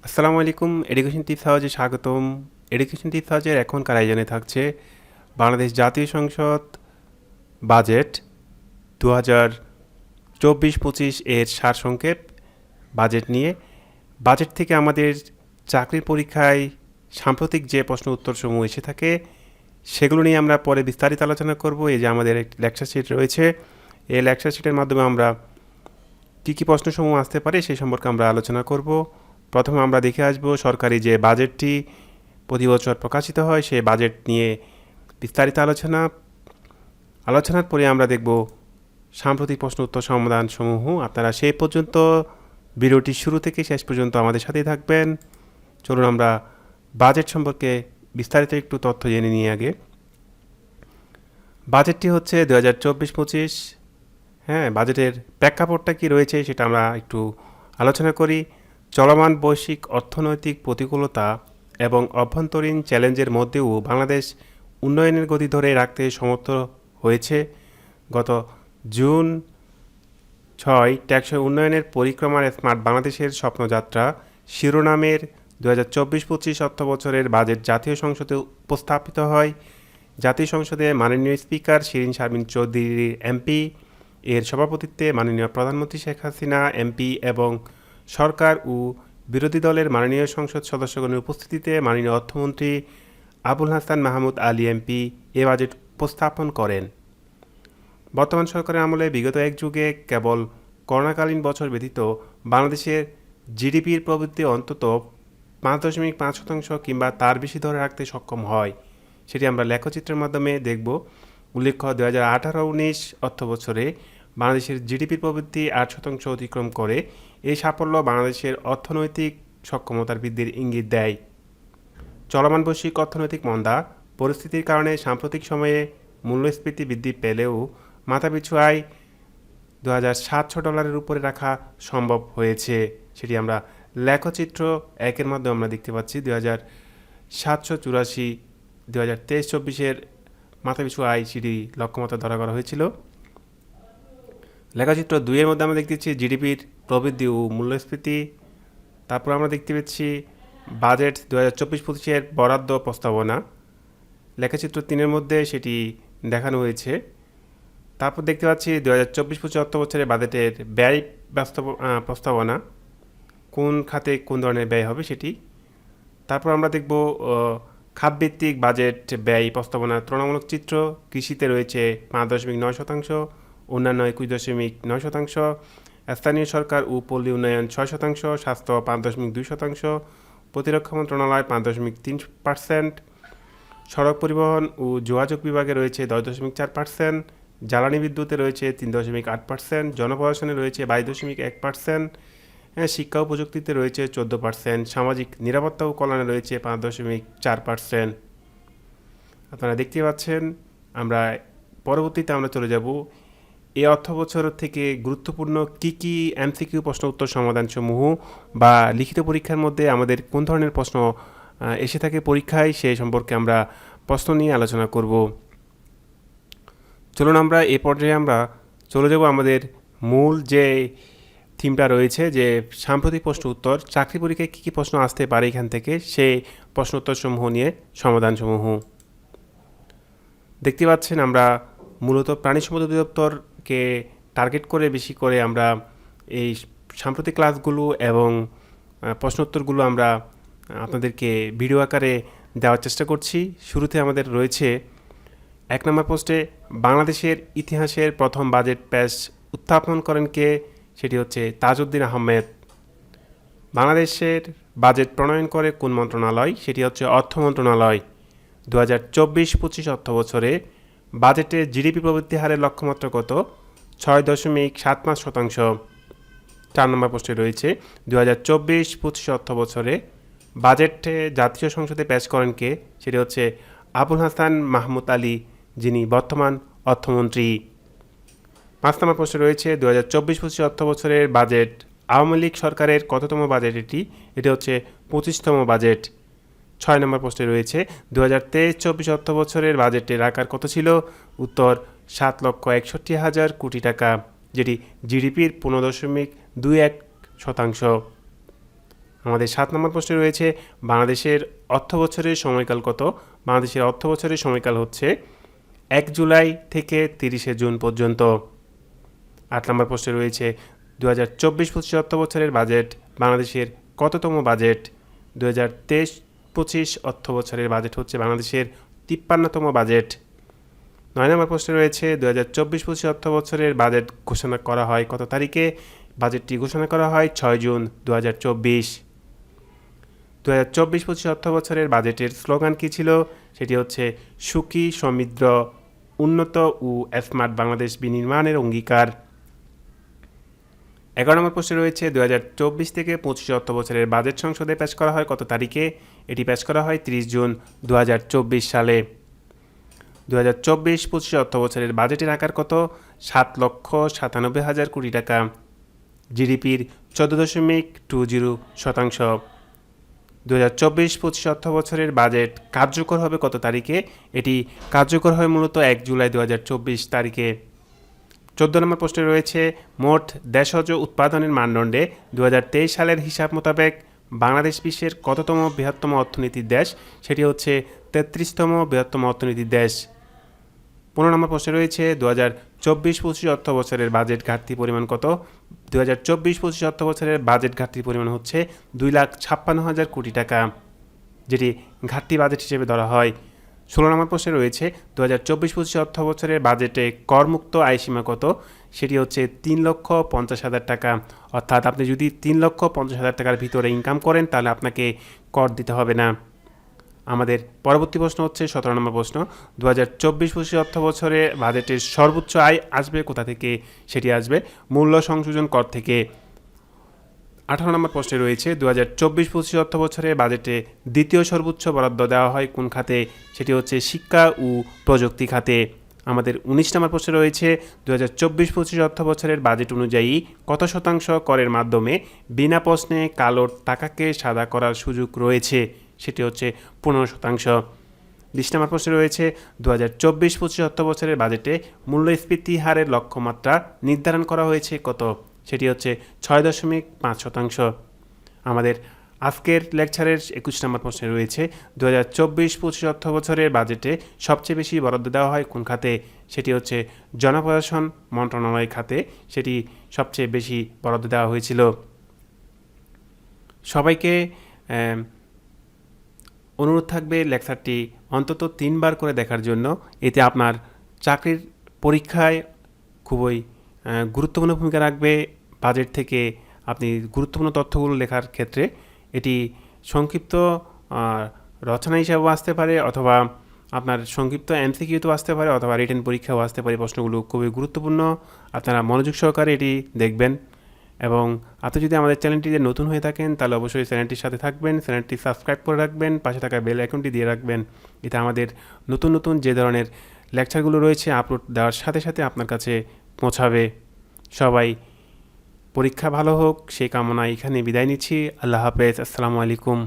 আসসালামু আলাইকুম। Education tips হাউজে স্বাগতম। এডুকেশন টিপস হাউজের এখনকার আয়োজনে থাকছে বাংলাদেশ জাতীয় সংসদ বাজেট 2024-25 এর সারসংক্ষেপ বাজেট নিয়ে। বাজেট থেকে আমাদের চাকরির পরীক্ষায় সাম্প্রতিক যে প্রশ্ন উত্তরসমূহ এসে থাকে সেগুলো নিয়ে আমরা পরে বিস্তারিত আলোচনা করব। এই যে আমাদের একটি লেকচার শিট রয়েছে, এই লেকচার শিটের মাধ্যমে আমরা কী কী প্রশ্নসমূহ আসতে পারে সেই সম্পর্কে আমরা আলোচনা করব। প্রথমে আমরা দেখে আসব সরকারি যে বাজেটটি প্রতি বছর প্রকাশিত হয় সেই বাজেট নিয়ে বিস্তারিত আলোচনার পরে আমরা দেখব সাম্প্রতিক প্রশ্ন উত্তর সমাধানসমূহ। আপনারা সেই পর্যন্ত ভিডিওটি শুরু থেকে শেষ পর্যন্ত আমাদের সাথেই থাকবেন। চলুন আমরা বাজেট সম্পর্কে বিস্তারিত একটু তথ্য জেনে নিই আগে। বাজেটটি হচ্ছে 2024-25। বাজেটের প্রেক্ষাপটটা কী রয়েছে সেটা আমরা একটু আলোচনা করি। চলমান বৈশ্বিক অর্থনৈতিক প্রতিকূলতা এবং অভ্যন্তরীণ চ্যালেঞ্জের মধ্যেও বাংলাদেশ উন্নয়নের গতি ধরে রাখতে সমর্থ হয়েছে। গত জুন 6 টেকসই উন্নয়নের পরিক্রমার স্মার্ট বাংলাদেশের স্বপ্নযাত্রা শিরোনামের 2024-25 অর্থবছরের বাজেট জাতীয় সংসদে উপস্থাপিত হয়। জাতীয় সংসদে মাননীয় স্পিকার শিরিন শারমিন চৌধুরী এমপি এর সভাপতিত্বে মাননীয় প্রধানমন্ত্রী শেখ হাসিনা এমপি এবং সরকার ও বিরোধী দলের মাননীয় সংসদ সদস্যগণের উপস্থিতিতে মাননীয় অর্থমন্ত্রী আবুল হাসান মাহমুদ আলী এমপি এ বাজেট উপস্থাপন করেন। বর্তমান সরকারের আমলে বিগত এক যুগে কেবল করোনাকালীন বছর ব্যতীত বাংলাদেশের জিডিপির প্রবৃদ্ধি অন্তত 5.5% কিংবা তার বেশি ধরে রাখতে সক্ষম হয়, সেটি আমরা লেখচিত্রের মাধ্যমে দেখব। উল্লেখ্য 2018-19 অর্থবছরে বাংলাদেশের জিডিপির প্রবৃদ্ধি 8% অতিক্রম করে। এই সাফল্য বাংলাদেশের অর্থনৈতিক সক্ষমতার বৃদ্ধির ইঙ্গিত দেয়। চলমান বৈশ্বিক অর্থনৈতিক মন্দা পরিস্থিতির কারণে সাম্প্রতিক সময়ে মূল্যস্ফীতি বৃদ্ধি পেলেও মাথাপিছু আয় $2,700 উপরে রাখা সম্ভব হয়েছে, সেটি আমরা লেখচিত্র 1-এর মাধ্যমে আমরা দেখতে পাচ্ছি। 2,784 2023-24 মাথাপিছু আয় সেটি লক্ষ্যমাত্রা ধরা করা হয়েছিল। লেখাচিত্র 2-এর মধ্যে আমরা দেখতে পাচ্ছি জিডিপির প্রবৃদ্ধি ও মূল্যস্ফীতি। তারপর আমরা দেখতে পাচ্ছি বাজেট 2024-25 বরাদ্দ প্রস্তাবনা। লেখাচিত্র 3-এর মধ্যে সেটি দেখানো হয়েছে। তারপর দেখতে পাচ্ছি 2024-25 অর্থবছরের বাজেটের ব্যয় প্রস্তাবনা, কোন খাতে কোন ধরনের ব্যয় হবে সেটি। তারপর আমরা দেখব খাতভিত্তিক বাজেট ব্যয় প্রস্তাবনা তুলনামূলক চিত্র। কৃষিতে রয়েছে 5.9%, অন্যান্য 21.9%, স্থানীয় সরকার ও পল্লী উন্নয়ন 6%, স্বাস্থ্য 5.2%, প্রতিরক্ষা মন্ত্রণালয় 5.3%, সড়ক পরিবহন ও যোগাযোগ বিভাগে রয়েছে 10.4%, জ্বালানি বিদ্যুতে রয়েছে 3.8%, জনপ্রশাসনে রয়েছে 22.1%, শিক্ষা ও প্রযুক্তিতে রয়েছে 14%, সামাজিক নিরাপত্তা ও কল্যাণে রয়েছে 5.4%। আপনারা দেখতে পাচ্ছেন। আমরা পরবর্তীতে আমরা চলে যাব এই অর্থবছর থেকে গুরুত্বপূর্ণ কী এমসিকিউ প্রশ্ন উত্তর সমাধানসমূহ বা লিখিত পরীক্ষার মধ্যে আমাদের কোন ধরনের প্রশ্ন এসে থাকে পরীক্ষায় সেই সম্পর্কে আমরা প্রশ্ন নিয়ে আলোচনা করব। চলুন আমরা এ পর্যায়ে আমরা চলে যাব আমাদের মূল যে থিমটা রয়েছে, যে সাম্প্রতিক প্রশ্ন উত্তর চাকরি পরীক্ষায় কী প্রশ্ন আসতে পারে এখান থেকে সেই প্রশ্ন উত্তরসমূহ নিয়ে সমাধানসমূহ দেখতে পাচ্ছেন। আমরা মূলত প্রাণী সম্পদ অধিদপ্তরকে টার্গেট করে বেশি করে আমরা এই সাম্প্রতিক ক্লাসগুলো এবং প্রশ্নোত্তরগুলো আমরা আপনাদেরকে ভিডিও আকারে দেওয়ার চেষ্টা করছি। শুরুতে আমাদের রয়েছে 1 নম্বর পোস্টে বাংলাদেশের ইতিহাসের প্রথম বাজেট পেশ উত্থাপন করেন কে? সেটি হচ্ছে তাজউদ্দিন আহমেদ। বাংলাদেশের বাজেট প্রণয়ন করে কোন মন্ত্রণালয়? সেটি হচ্ছে অর্থ মন্ত্রণালয়। 2024-25 অর্থবছরে বাজেটে জিডিপি প্রবৃদ্ধি হারের লক্ষ্যমাত্রা কত? 6.75%। 4 নম্বর পোস্টে রয়েছে 2024-25 অর্থবছরে বাজেটে জাতীয় সংসদে পেশ করেন কে? সেটি হচ্ছে আবুল হাসান মাহমুদ আলী, যিনি বর্তমান অর্থমন্ত্রী। 5 নম্বর পোস্টে রয়েছে 2024-25 অর্থবছরের বাজেট আওয়ামী লীগ সরকারের কততম বাজেট? এটি হচ্ছে 25তম বাজেট। 6 নম্বর পোস্টে রয়েছে 2023-24 অর্থবছরের বাজেটের আকার কত ছিল? উত্তর 7,61,000 কোটি টাকা, যেটি জিডিপির 15.21%। আমাদের 7 নম্বর প্রশ্নে রয়েছে বাংলাদেশের অর্থবছরের সময়কাল কত? বাংলাদেশের অর্থবছরের সময়কাল হচ্ছে 1 জুলাই থেকে 30শে জুন পর্যন্ত। 8 নম্বর প্রশ্নে রয়েছে 2024-25 অর্থবছরের বাজেট বাংলাদেশের কততম বাজেট? 2023-25 অর্থবছরের বাজেট হচ্ছে বাংলাদেশের 53তম বাজেট। 9 নম্বর প্রশ্নে রয়েছে 2024-25 অর্থবছরের বাজেট ঘোষণা করা হয় কত তারিখে? বাজেটটি ঘোষণা করা হয় 6 জুন 2024। 2024-25 অর্থবছরের বাজেটের স্লোগান কী ছিল? সেটি হচ্ছে সুখী, সমৃদ্ধ, উন্নত ও স্মার্ট বাংলাদেশ বিনির্মাণের অঙ্গীকার। 11 নম্বর প্রশ্নে রয়েছে 2024 থেকে 25 অর্থবছরের বাজেট সংসদে পেশ করা হয় কত তারিখে? এটি পেশ করা হয় 30 জুন 2024 সালে। 2024-25 অর্থবছরের বাজেটের আকার কত? 7,97,000 কোটি টাকা, জিডিপির 14.20%। 2024-25 অর্থবছরের বাজেট কার্যকর হবে কত তারিখে? এটি কার্যকর হয় মূলত 1 জুলাই 2024 তারিখে। 14 নম্বর প্রশ্নে রয়েছে মোট দেশজ উৎপাদনের মানদণ্ডে 2023 সালের হিসাব মোতাবেক বাংলাদেশ বিশ্বের কততম বৃহত্তম অর্থনীতির দেশ? সেটি হচ্ছে 33তম বৃহত্তম অর্থনীতির দেশ। 15 নম্বর প্রশ্নে রয়েছে 2024-25 অর্থবছরের বাজেট ঘাটতি পরিমাণ কত? 2024-25 অর্থবছরের বাজেট ঘাটতির পরিমাণ হচ্ছে 2,56,000 কোটি টাকা, যেটি ঘাটতি বাজেট হিসেবে ধরা হয়। 16 নম্বর প্রশ্নে রয়েছে 2024-25 অর্থবছরের বাজেটে করমুক্ত আয়সীমা কত? সেটি হচ্ছে 3,50,000 টাকা। অর্থাৎ আপনি যদি 3,50,000 টাকার ভিতরে ইনকাম করেন তাহলে আপনাকে কর দিতে হবে না। আমাদের পরবর্তী প্রশ্ন হচ্ছে 17 নম্বর প্রশ্ন 2024-25 অর্থবছরে বাজেটের সর্বোচ্চ আয় আসবে কোথা থেকে? সেটি আসবে মূল্য সংযোজন কর থেকে। 18 নম্বর প্রশ্নে রয়েছে 2024-25 অর্থবছরে বাজেটে দ্বিতীয় সর্বোচ্চ বরাদ্দ দেওয়া হয় কোন খাতে? সেটি হচ্ছে শিক্ষা ও প্রযুক্তি খাতে। আমাদের 19 নম্বর প্রশ্নে রয়েছে 2024-25 অর্থবছরের বাজেট অনুযায়ী কত শতাংশ করের মাধ্যমে বিনা প্রশ্নে কালো টাকাকে সাদা করার সুযোগ রয়েছে? সেটি হচ্ছে 15%। 20 নম্বর প্রশ্নে রয়েছে 2024-25 অর্থবছরের বাজেটে মূল্যস্ফীতি হারের লক্ষ্যমাত্রা নির্ধারণ করা হয়েছে কত? সেটি হচ্ছে 6.5%। আমাদের আজকের লেকচারের 21 নম্বর প্রশ্নে রয়েছে 2024-25 অর্থবছরের বাজেটে সবচেয়ে বেশি বরাদ্দ দেওয়া হয় কোন খাতে? সেটি হচ্ছে জনপ্রশাসন মন্ত্রণালয় খাতে, সেটি সবচেয়ে বেশি বরাদ্দ দেওয়া হয়েছিল। সবাইকে অনুরোধ থাকবে লেকচারটি অন্তত 3 বার করে দেখার জন্য। এতে আপনার চাকরির পরীক্ষায় খুবই গুরুত্বপূর্ণ ভূমিকা রাখবে। বাজেট থেকে আপনি গুরুত্বপূর্ণ তথ্যগুলো লেখার ক্ষেত্রে এটি সংক্ষিপ্ত রচনা হিসাবেও আসতে পারে, অথবা আপনার সংক্ষিপ্ত এমসিকিউতেও আসতে পারে, অথবা রিটেন পরীক্ষাও আসতে পারে। প্রশ্নগুলো খুবই গুরুত্বপূর্ণ, আপনারা মনোযোগ সহকারে এটি দেখবেন। এবং আপনি যদি আমাদের চ্যানেলটিতে নতুন হয়ে থাকেন তাহলে অবশ্যই চ্যানেলটির সাথে থাকবেন, চ্যানেলটি সাবস্ক্রাইব করে রাখবেন, পাশে থাকা বেল আইকনটি দিয়ে রাখবেন। এতে আমাদের নতুন নতুন যে ধরনের লেকচারগুলো রয়েছে আপলোড দেওয়ার সাথে সাথে আপনার কাছে পৌঁছাবে। সবাই পরীক্ষা ভালো হোক সেই কামনায় এখানে বিদায় নিচ্ছি। আল্লাহ হাফেজ। আসসালামু আলাইকুম।